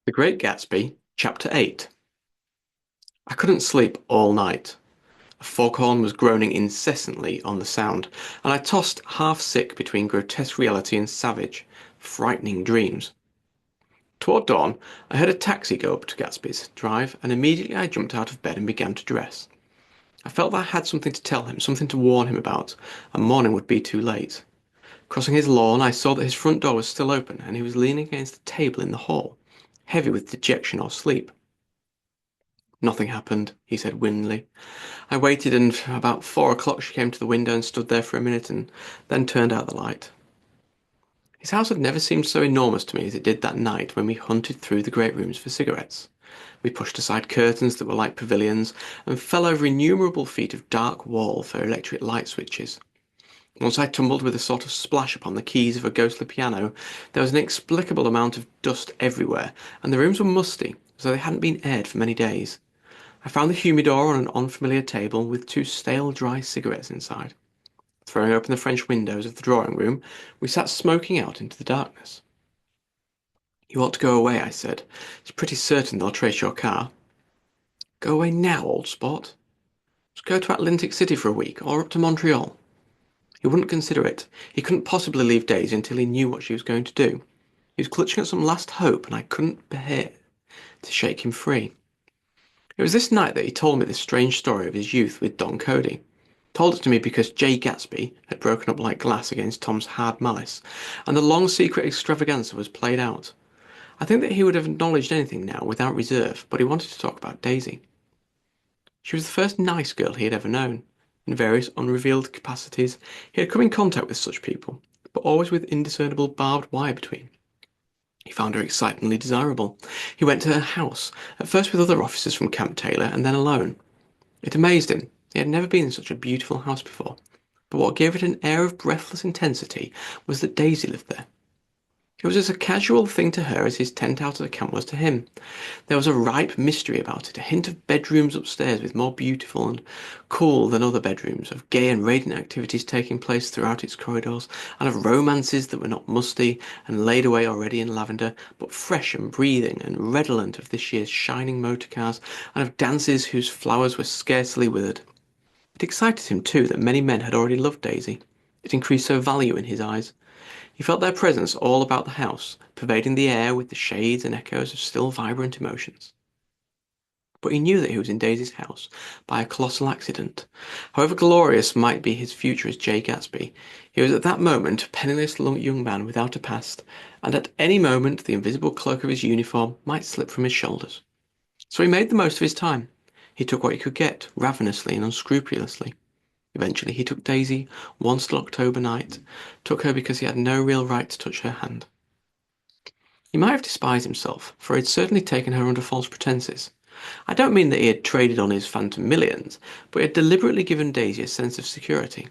The Great Gatsby, Chapter 8. I couldn't sleep all night. A foghorn was groaning incessantly on the sound, and I tossed half sick between grotesque reality and savage, frightening dreams. Toward dawn, I heard a taxi go up to Gatsby's drive, and immediately I jumped out of bed and began to dress. I felt that I had something to tell him, something to warn him about, and morning would be too late. Crossing his lawn, I saw that his front door was still open, and he was leaning against a table in the hall, heavy with dejection or sleep. Nothing happened, he said windily. I waited, and about 4 o'clock she came to the window and stood there for a minute, and then turned out the light. His house had never seemed so enormous to me as it did that night when we hunted through the great rooms for cigarettes. We pushed aside curtains that were like pavilions, and fell over innumerable feet of dark wall for electric light switches. Once I tumbled with a sort of splash upon the keys of a ghostly piano. There was an inexplicable amount of dust everywhere, and the rooms were musty, as though they hadn't been aired for many days. I found the humidor on an unfamiliar table with two stale, dry cigarettes inside. Throwing open the French windows of the drawing room, we sat smoking out into the darkness. "You ought to go away," I said. "It's pretty certain they'll trace your car." "Go away now, old sport." "Just go to Atlantic City for a week, or up to Montreal." He wouldn't consider it. He couldn't possibly leave Daisy until he knew what she was going to do. He was clutching at some last hope, and I couldn't bear to shake him free. It was this night that he told me the strange story of his youth with Don Cody. Told it to me because J. Gatsby had broken up like glass against Tom's hard malice, and the long secret extravaganza was played out. I think that he would have acknowledged anything now without reserve, but he wanted to talk about Daisy. She was the first nice girl he had ever known. In various unrevealed capacities, he had come in contact with such people, but always with indiscernible barbed wire between. He found her excitingly desirable. He went to her house, at first with other officers from Camp Taylor, and then alone. It amazed him. He had never been in such a beautiful house before. But what gave it an air of breathless intensity was that Daisy lived there. It was as a casual thing to her as his tent out of the camp was to him. There was a ripe mystery about it, a hint of bedrooms upstairs with more beautiful and cool than other bedrooms, of gay and radiant activities taking place throughout its corridors, and of romances that were not musty and laid away already in lavender, but fresh and breathing and redolent of this year's shining motor cars, and of dances whose flowers were scarcely withered. It excited him, too, that many men had already loved Daisy. It increased her value in his eyes. He felt their presence all about the house, pervading the air with the shades and echoes of still vibrant emotions. But he knew that he was in Daisy's house by a colossal accident. However glorious might be his future as J. Gatsby, he was at that moment a penniless young man without a past, and at any moment the invisible cloak of his uniform might slip from his shoulders. So he made the most of his time. He took what he could get, ravenously and unscrupulously. Eventually he took Daisy, one still October night, took her because he had no real right to touch her hand. He might have despised himself, for he had certainly taken her under false pretences. I don't mean that he had traded on his phantom millions, but he had deliberately given Daisy a sense of security.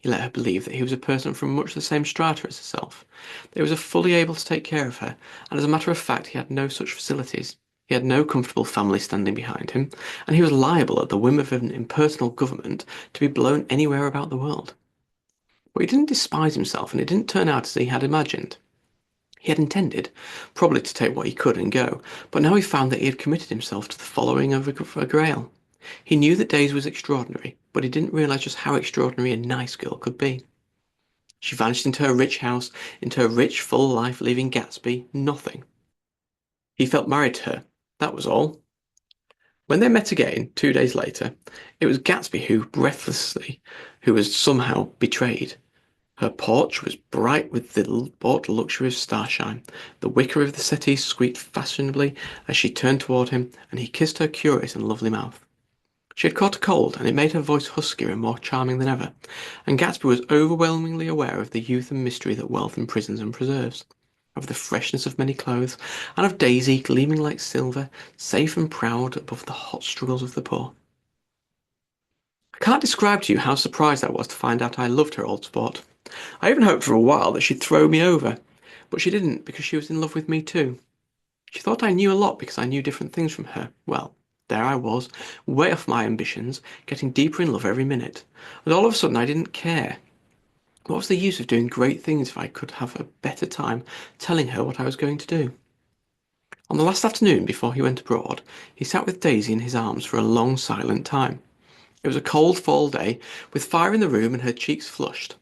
He let her believe that he was a person from much the same strata as herself, that he was fully able to take care of her, and as a matter of fact he had no such facilities. He had no comfortable family standing behind him, and he was liable at the whim of an impersonal government to be blown anywhere about the world. But he didn't despise himself, and it didn't turn out as he had imagined. He had intended, probably to take what he could and go, but now he found that he had committed himself to the following of a grail. He knew that Daisy was extraordinary, but he didn't realise just how extraordinary a nice girl could be. She vanished into her rich house, into her rich, full life, leaving Gatsby nothing. He felt married to her, that was all. When they met again, 2 days later, it was Gatsby who was somehow betrayed. Her porch was bright with the bought luxury of starshine. The wicker of the settee squeaked fashionably as she turned toward him, and he kissed her curious and lovely mouth. She had caught a cold, and it made her voice huskier and more charming than ever, and Gatsby was overwhelmingly aware of the youth and mystery that wealth imprisons and preserves, of the freshness of many clothes, and of Daisy gleaming like silver, safe and proud above the hot struggles of the poor. I can't describe to you how surprised I was to find out I loved her, old sport. I even hoped for a while that she'd throw me over, but she didn't because she was in love with me too. She thought I knew a lot because I knew different things from her. Well, there I was, way off my ambitions, getting deeper in love every minute. And all of a sudden I didn't care. What was the use of doing great things if I could have a better time telling her what I was going to do? On On the last afternoon before he went abroad, he sat with Daisy in his arms for a long silent time. It was a cold fall day, with fire in the room and her cheeks flushed.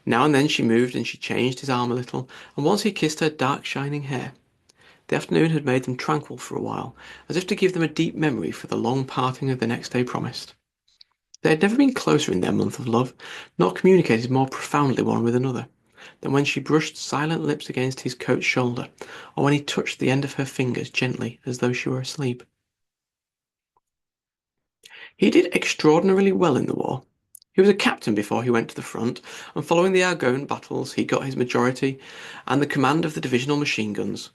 Now and then she moved and she changed his arm a little, and once he kissed her dark shining hair. The afternoon had made them tranquil for a while, as if to give them a deep memory for the long parting of the next day promised. They had never been closer in their month of love, nor communicated more profoundly one with another, than when she brushed silent lips against his coat shoulder, or when he touched the end of her fingers gently as though she were asleep. He did extraordinarily well in the war. He was a captain before he went to the front, and following the Argonne battles he got his majority and the command of the divisional machine guns.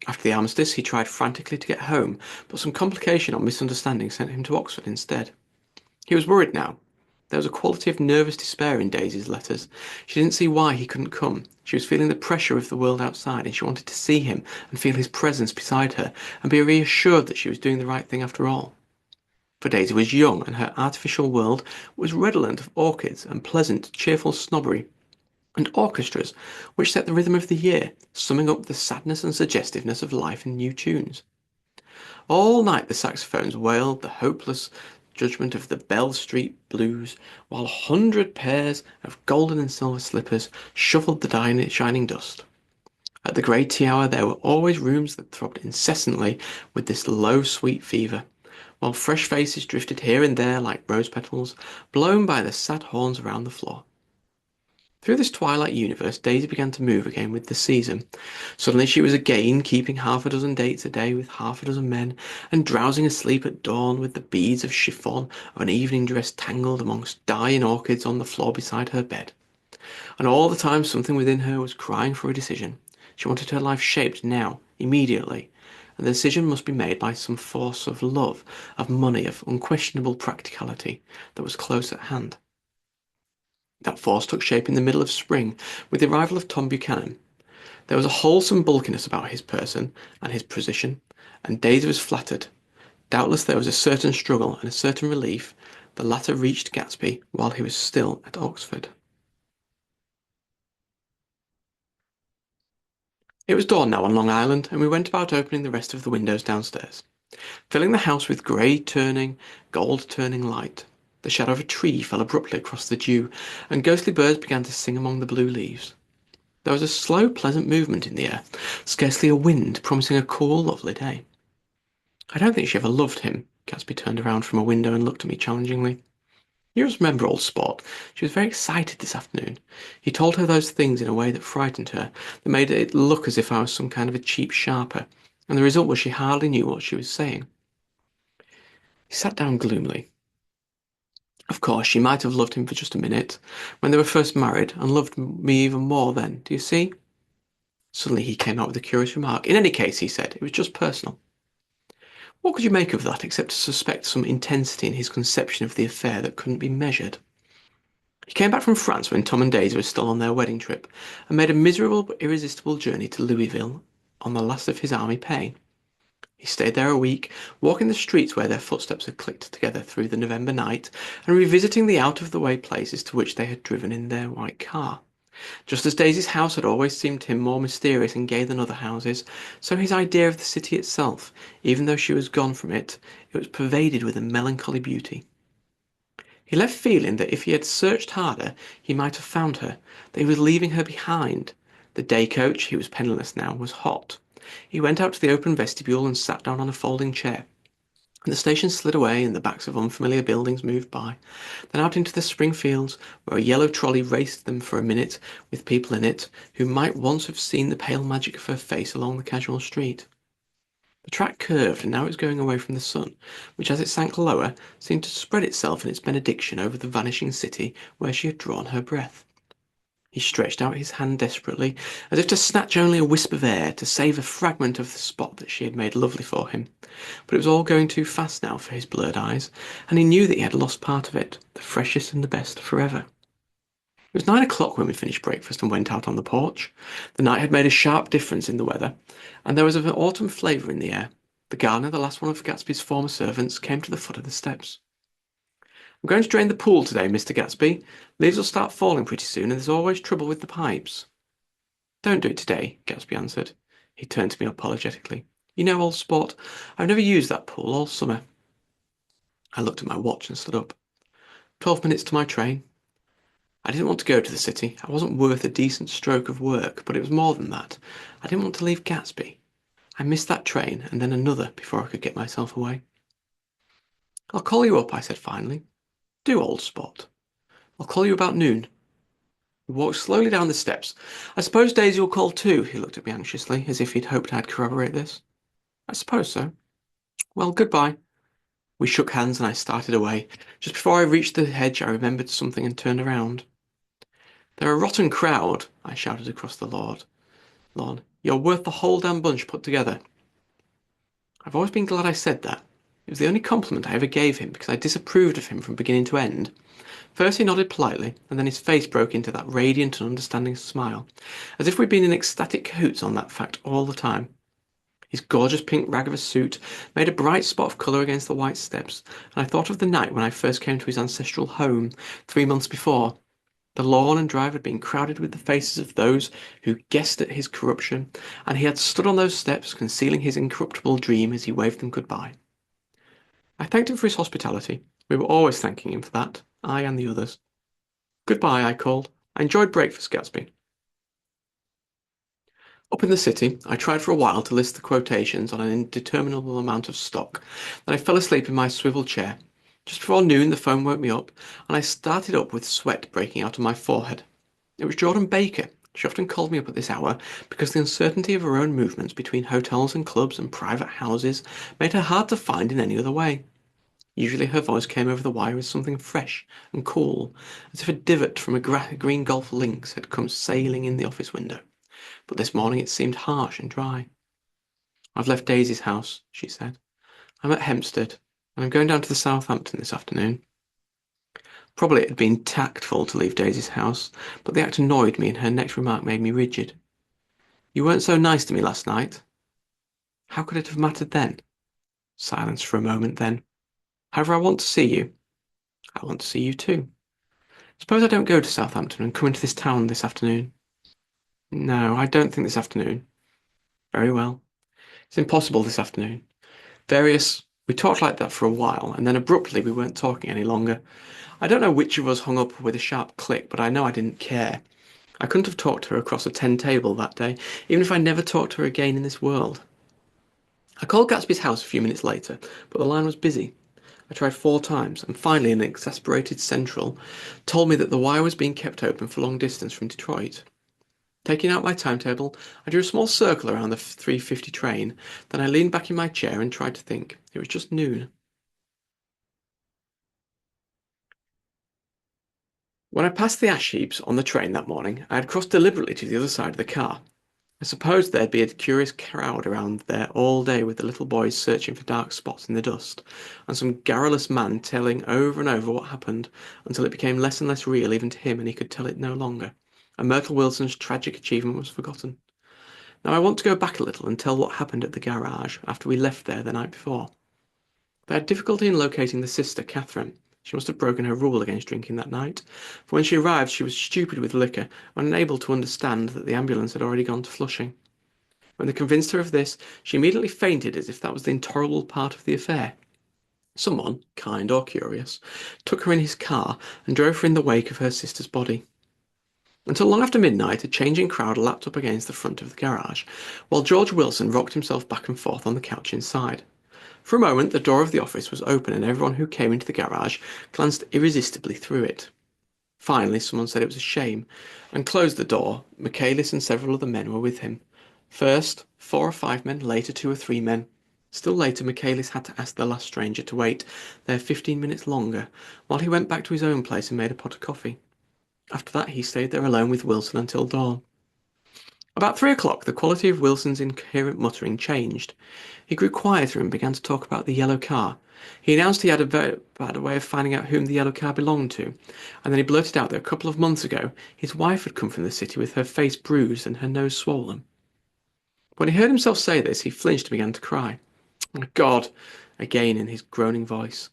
After the armistice he tried frantically to get home, but some complication or misunderstanding sent him to Oxford instead. He was worried now. There was a quality of nervous despair in Daisy's letters. She didn't see why he couldn't come. She was feeling the pressure of the world outside, and she wanted to see him and feel his presence beside her, and be reassured that she was doing the right thing after all. For Daisy was young, and her artificial world was redolent of orchids and pleasant, cheerful snobbery, and orchestras which set the rhythm of the year, summing up the sadness and suggestiveness of life in new tunes. All night the saxophones wailed the hopeless judgment of the Bell Street blues, while 100 pairs of golden and silver slippers shuffled the shining dust. At the grey tea hour there were always rooms that throbbed incessantly with this low sweet fever, while fresh faces drifted here and there like rose petals, blown by the sad horns around the floor. Through this twilight universe Daisy began to move again with the season. Suddenly she was again keeping half a dozen dates a day with half a dozen men, and drowsing asleep at dawn with the beads of chiffon of an evening dress tangled amongst dying orchids on the floor beside her bed. And all the time something within her was crying for a decision. She wanted her life shaped now, immediately, and the decision must be made by some force of love, of money, of unquestionable practicality that was close at hand. That force took shape in the middle of spring with the arrival of Tom Buchanan. There was a wholesome bulkiness about his person and his position, and Daisy was flattered. Doubtless there was a certain struggle and a certain relief. The latter reached Gatsby while he was still at Oxford. It was dawn now on Long Island, and we went about opening the rest of the windows downstairs, filling the house with grey turning, gold turning light. The shadow of a tree fell abruptly across the dew, and ghostly birds began to sing among the blue leaves. There was a slow, pleasant movement in the air, scarcely a wind, promising a cool, lovely day. I don't think she ever loved him. Gatsby turned around from a window and looked at me challengingly. You must remember, old sport. She was very excited this afternoon. He told her those things in a way that frightened her, that made it look as if I was some kind of a cheap sharper, and the result was she hardly knew what she was saying. He sat down gloomily. Of course, she might have loved him for just a minute, when they were first married, and loved me even more then, do you see? Suddenly he came out with a curious remark. In any case, he said, it was just personal. What could you make of that, except to suspect some intensity in his conception of the affair that couldn't be measured? He came back from France when Tom and Daisy were still on their wedding trip, and made a miserable but irresistible journey to Louisville on the last of his army pay. He stayed there a week, walking the streets where their footsteps had clicked together through the November night, and revisiting the out-of-the-way places to which they had driven in their white car. Just as Daisy's house had always seemed to him more mysterious and gay than other houses, so his idea of the city itself, even though she was gone from it, it was pervaded with a melancholy beauty. He left feeling that if he had searched harder he might have found her, that he was leaving her behind. The day coach, he was penniless now, was hot. He went out to the open vestibule and sat down on a folding chair. The station slid away and the backs of unfamiliar buildings moved by, then out into the spring fields, where a yellow trolley raced them for a minute with people in it who might once have seen the pale magic of her face along the casual street. The track curved, and now it was going away from the sun, which as it sank lower seemed to spread itself in its benediction over the vanishing city where she had drawn her breath. He stretched out his hand desperately, as if to snatch only a wisp of air, to save a fragment of the spot that she had made lovely for him. But it was all going too fast now for his blurred eyes, and he knew that he had lost part of it, the freshest and the best, forever. It was 9 o'clock when we finished breakfast and went out on the porch. The night had made a sharp difference in the weather, and there was an autumn flavour in the air. The gardener, the last one of Gatsby's former servants, came to the foot of the steps. I'm going to drain the pool today, Mr. Gatsby. Leaves will start falling pretty soon, and there's always trouble with the pipes. Don't do it today, Gatsby answered. He turned to me apologetically. You know, old sport, I've never used that pool all summer. I looked at my watch and stood up. 12 minutes to my train. I didn't want to go to the city. I wasn't worth a decent stroke of work, but it was more than that. I didn't want to leave Gatsby. I missed that train and then another before I could get myself away. I'll call you up, I said finally. Do, old spot. I'll call you about noon. We walked slowly down the steps. I suppose Daisy will call too, he looked at me anxiously, as if he'd hoped I'd corroborate this. I suppose so. Well, goodbye. We shook hands and I started away. Just before I reached the hedge, I remembered something and turned around. They're a rotten crowd, I shouted across the lawn. You're worth the whole damn bunch put together. I've always been glad I said that. It was the only compliment I ever gave him because I disapproved of him from beginning to end. First he nodded politely, and then his face broke into that radiant and understanding smile, as if we'd been in ecstatic cahoots on that fact all the time. His gorgeous pink rag of a suit made a bright spot of colour against the white steps, and I thought of the night when I first came to his ancestral home 3 months before. The lawn and drive had been crowded with the faces of those who guessed at his corruption, and he had stood on those steps, concealing his incorruptible dream as he waved them goodbye. I thanked him for his hospitality. We were always thanking him for that, I and the others. Goodbye, I called. I enjoyed breakfast, Gatsby. Up in the city, I tried for a while to list the quotations on an indeterminable amount of stock. Then I fell asleep in my swivel chair. Just before noon, the phone woke me up, and I started up with sweat breaking out on my forehead. It was Jordan Baker. She often called me up at this hour because the uncertainty of her own movements between hotels and clubs and private houses made her hard to find in any other way. Usually her voice came over the wire with something fresh and cool, as if a divot from a green golf links had come sailing in the office window. But this morning it seemed harsh and dry. I've left Daisy's house, she said. I'm at Hempstead, and I'm going down to the Southampton this afternoon. Probably it had been tactful to leave Daisy's house, but the act annoyed me and her next remark made me rigid. You weren't so nice to me last night. How could it have mattered then? Silence for a moment, then. However, I want to see you. I want to see you too. Suppose I don't go to Southampton and come into this town this afternoon. No, I don't think this afternoon. Very well. It's impossible this afternoon. We talked like that for a while, and then abruptly we weren't talking any longer. I don't know which of us hung up with a sharp click, but I know I didn't care. I couldn't have talked to her across a 10 table that day, even if I never talked to her again in this world. I called Gatsby's house a few minutes later, but the line was busy. I tried 4 times, and finally an exasperated central told me that the wire was being kept open for long distance from Detroit. Taking out my timetable, I drew a small circle around the 3:50 train, then I leaned back in my chair and tried to think. It was just noon. When I passed the ash heaps on the train that morning, I had crossed deliberately to the other side of the car. I supposed there'd be a curious crowd around there all day with the little boys searching for dark spots in the dust, and some garrulous man telling over and over what happened until it became less and less real even to him and he could tell it no longer, and Myrtle Wilson's tragic achievement was forgotten. Now I want to go back a little and tell what happened at the garage after we left there the night before. They had difficulty in locating the sister, Catherine. She must have broken her rule against drinking that night, for when she arrived she was stupid with liquor and unable to understand that the ambulance had already gone to Flushing. When they convinced her of this, she immediately fainted as if that was the intolerable part of the affair. Someone, kind or curious, took her in his car and drove her in the wake of her sister's body. Until long after midnight, a changing crowd lapped up against the front of the garage, while George Wilson rocked himself back and forth on the couch inside. For a moment, the door of the office was open and everyone who came into the garage glanced irresistibly through it. Finally, someone said it was a shame, and closed the door. Michaelis and several other men were with him. First, 4 or 5 men, later 2 or 3 men. Still later, Michaelis had to ask the last stranger to wait there 15 minutes longer, while he went back to his own place and made a pot of coffee. After that, he stayed there alone with Wilson until dawn. About 3 o'clock, the quality of Wilson's incoherent muttering changed. He grew quieter and began to talk about the yellow car. He announced he had a way of finding out whom the yellow car belonged to, and then he blurted out that a couple of months ago his wife had come from the city with her face bruised and her nose swollen. When he heard himself say this, he flinched and began to cry. "Oh, God!" again in his groaning voice.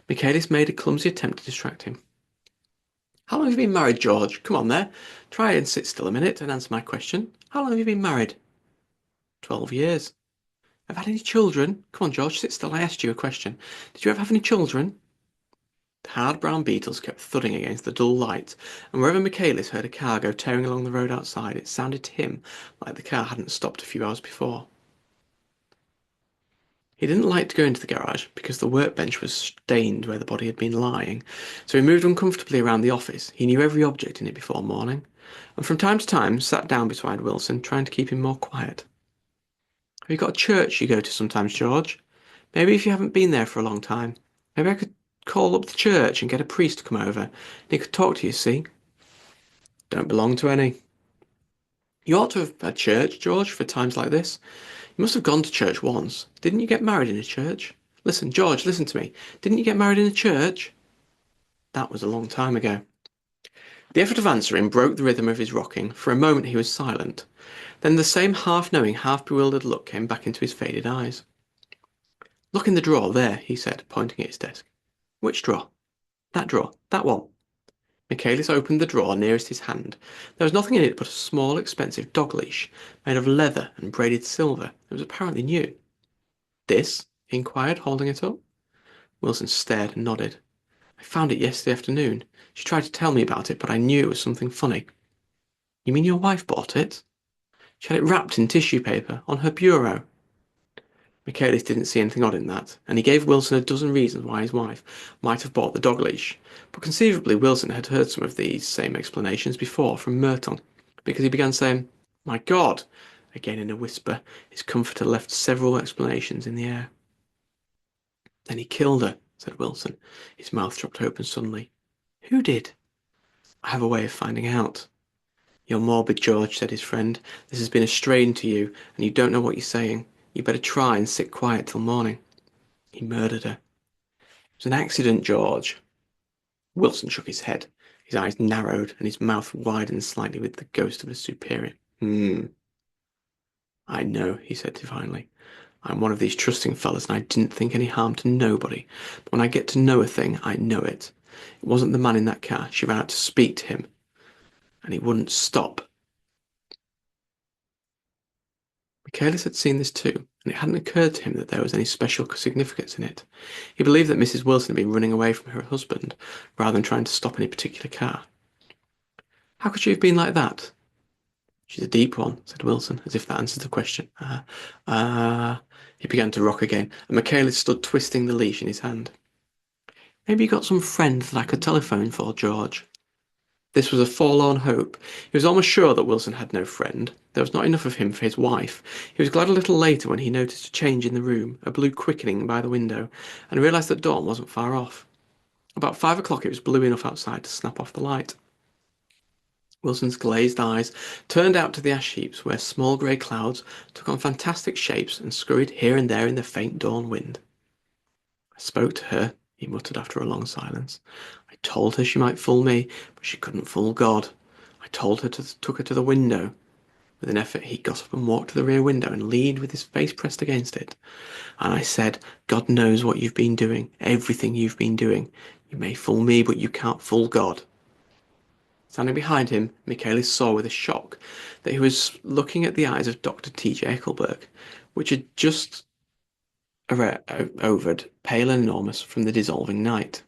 Michaelis made a clumsy attempt to distract him. "How long have you been married, George? Come on there. Try and sit still a minute and answer my question. How long have you been married?" 12 years. Have had any children? Come on, George, sit still. I asked you a question. Did you ever have any children? The hard brown beetles kept thudding against the dull light, and wherever Michaelis heard a car go tearing along the road outside, it sounded to him like the car hadn't stopped a few hours before. He didn't like to go into the garage because the workbench was stained where the body had been lying, so he moved uncomfortably around the office. He knew every object in it before morning, and from time to time sat down beside Wilson, trying to keep him more quiet. Have you got a church you go to sometimes, George? Maybe if you haven't been there for a long time. Maybe I could call up the church and get a priest to come over, and he could talk to you, see? Don't belong to any. You ought to have had church, George, for times like this. You must have gone to church once. Didn't you get married in a church? Listen, George, listen to me. Didn't you get married in a church? That was a long time ago. The effort of answering broke the rhythm of his rocking. For a moment he was silent. Then the same half-knowing, half-bewildered look came back into his faded eyes. Look in the drawer there, he said, pointing at his desk. Which drawer? That drawer. That one. Michaelis opened the drawer nearest his hand. There was nothing in it but a small, expensive dog leash, made of leather and braided silver. It was apparently new. This? He inquired, holding it up. Wilson stared and nodded. I found it yesterday afternoon. She tried to tell me about it, but I knew it was something funny. You mean your wife bought it? She had it wrapped in tissue paper, on her bureau. Michaelis didn't see anything odd in that, and he gave Wilson a dozen reasons why his wife might have bought the dog leash, but conceivably Wilson had heard some of these same explanations before from Myrtle, because he began saying, My God, again in a whisper. His comforter left several explanations in the air. Then he killed her, said Wilson. His mouth dropped open suddenly. Who did? I have a way of finding out. You're morbid, George, said his friend. This has been a strain to you, and you don't know what you're saying. You better try and sit quiet till morning. He murdered her. It was an accident, George. Wilson shook his head. His eyes narrowed, and his mouth widened slightly with the ghost of a superior. I know, he said defiantly. I'm one of these trusting fellas, and I didn't think any harm to nobody. But when I get to know a thing, I know it. It wasn't the man in that car. She ran out to speak to him, and he wouldn't stop. Michaelis had seen this too, and it hadn't occurred to him that there was any special significance in it. He believed that Mrs. Wilson had been running away from her husband, rather than trying to stop any particular car. How could she have been like that? She's a deep one, said Wilson, as if that answered the question. He began to rock again, and Michaelis stood twisting the leash in his hand. Maybe you got some friend that I could telephone for, George. This was a forlorn hope. He was almost sure that Wilson had no friend. There was not enough of him for his wife. He was glad a little later when he noticed a change in the room, a blue quickening by the window, and realised that dawn wasn't far off. About 5 o'clock it was blue enough outside to snap off the light. Wilson's glazed eyes turned out to the ash heaps where small grey clouds took on fantastic shapes and scurried here and there in the faint dawn wind. I spoke to her, he muttered after a long silence. I told her she might fool me, but she couldn't fool God. I took her to the window. With an effort he got up and walked to the rear window and leaned with his face pressed against it. And I said, God knows what you've been doing, everything you've been doing. You may fool me, but you can't fool God. Standing behind him, Michaelis saw with a shock that he was looking at the eyes of Dr. T.J. Eckelberg, which had just overed, pale and enormous, from the dissolving night.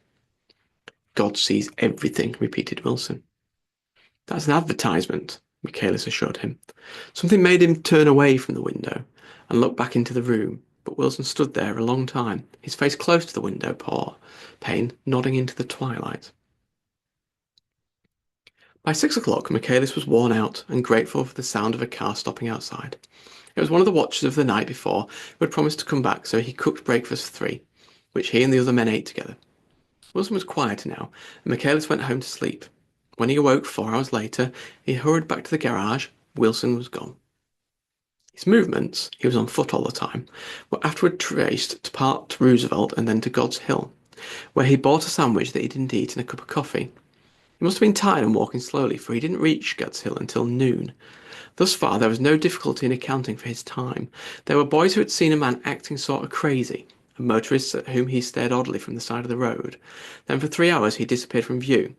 God sees everything, repeated Wilson. That's an advertisement, Michaelis assured him. Something made him turn away from the window and look back into the room, but Wilson stood there a long time, his face close to the window pane, nodding into the twilight. By 6 o'clock, Michaelis was worn out and grateful for the sound of a car stopping outside. It was one of the watchers of the night before who had promised to come back, so he cooked breakfast for 3, which he and the other men ate together. Wilson was quieter now, and Michaelis went home to sleep. When he awoke 4 hours later, he hurried back to the garage. Wilson was gone. His movements, he was on foot all the time, were afterward traced to Park Roosevelt and then to God's Hill, where he bought a sandwich that he didn't eat and a cup of coffee. He must have been tired and walking slowly, for he didn't reach God's Hill until noon. Thus far there was no difficulty in accounting for his time. There were boys who had seen a man acting sort of crazy, and motorists at whom he stared oddly from the side of the road. Then for 3 hours he disappeared from view.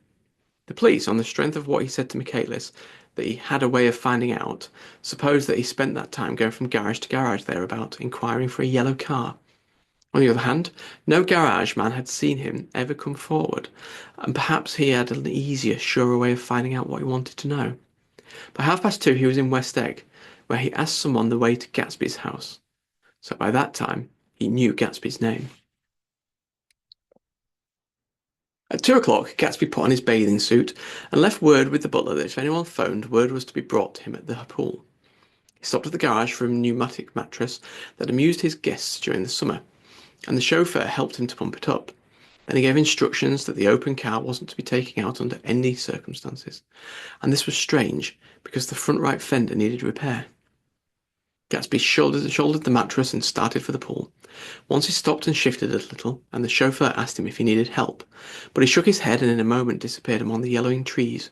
The police, on the strength of what he said to Michaelis, that he had a way of finding out, supposed that he spent that time going from garage to garage thereabout, inquiring for a yellow car. On the other hand, no garage man had seen him ever come forward, and perhaps he had an easier, surer way of finding out what he wanted to know. By 2:30 he was in West Egg, where he asked someone the way to Gatsby's house. So by that time, he knew Gatsby's name. At 2 o'clock, Gatsby put on his bathing suit and left word with the butler that if anyone phoned, word was to be brought to him at the pool. He stopped at the garage for a pneumatic mattress that amused his guests during the summer, and the chauffeur helped him to pump it up. Then he gave instructions that the open car wasn't to be taken out under any circumstances, and this was strange because the front right fender needed repair. Gatsby shouldered the mattress and started for the pool. Once he stopped and shifted a little, and the chauffeur asked him if he needed help, but he shook his head and in a moment disappeared among the yellowing trees.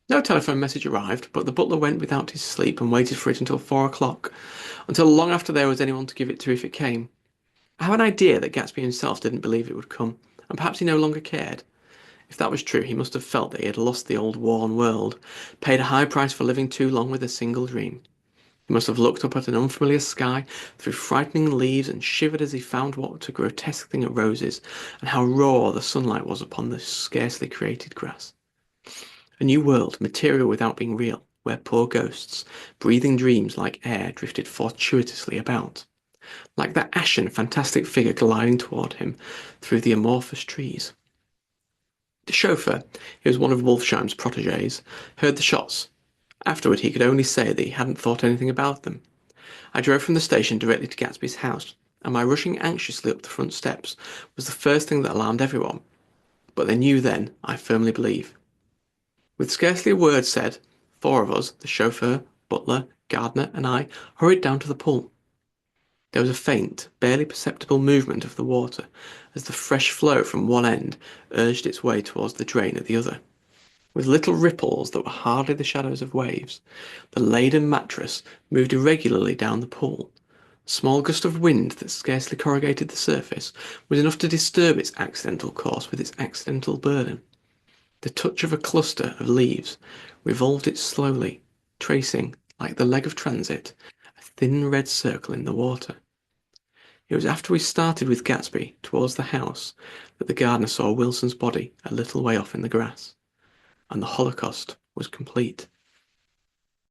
No telephone message arrived, but the butler went without his sleep and waited for it until 4 o'clock, until long after there was anyone to give it to if it came. I have an idea that Gatsby himself didn't believe it would come, and perhaps he no longer cared. If that was true, he must have felt that he had lost the old worn world, paid a high price for living too long with a single dream. He must have looked up at an unfamiliar sky through frightening leaves and shivered as he found what a grotesque thing of roses, and how raw the sunlight was upon the scarcely created grass. A new world, material without being real, where poor ghosts, breathing dreams like air, drifted fortuitously about, like that ashen, fantastic figure gliding toward him through the amorphous trees. The chauffeur, who was one of Wolfsheim's protégés, heard the shots. Afterward, he could only say that he hadn't thought anything about them. I drove from the station directly to Gatsby's house, and my rushing anxiously up the front steps was the first thing that alarmed everyone. But they knew then, I firmly believe. With scarcely a word said, 4 of us, the chauffeur, butler, gardener, and I, hurried down to the pool. There was a faint, barely perceptible movement of the water as the fresh flow from one end urged its way towards the drain at the other. With little ripples that were hardly the shadows of waves, the laden mattress moved irregularly down the pool. A small gust of wind that scarcely corrugated the surface was enough to disturb its accidental course with its accidental burden. The touch of a cluster of leaves revolved it slowly, tracing, like the leg of transit, a thin red circle in the water. It was after we started with Gatsby towards the house that the gardener saw Wilson's body a little way off in the grass, and the Holocaust was complete.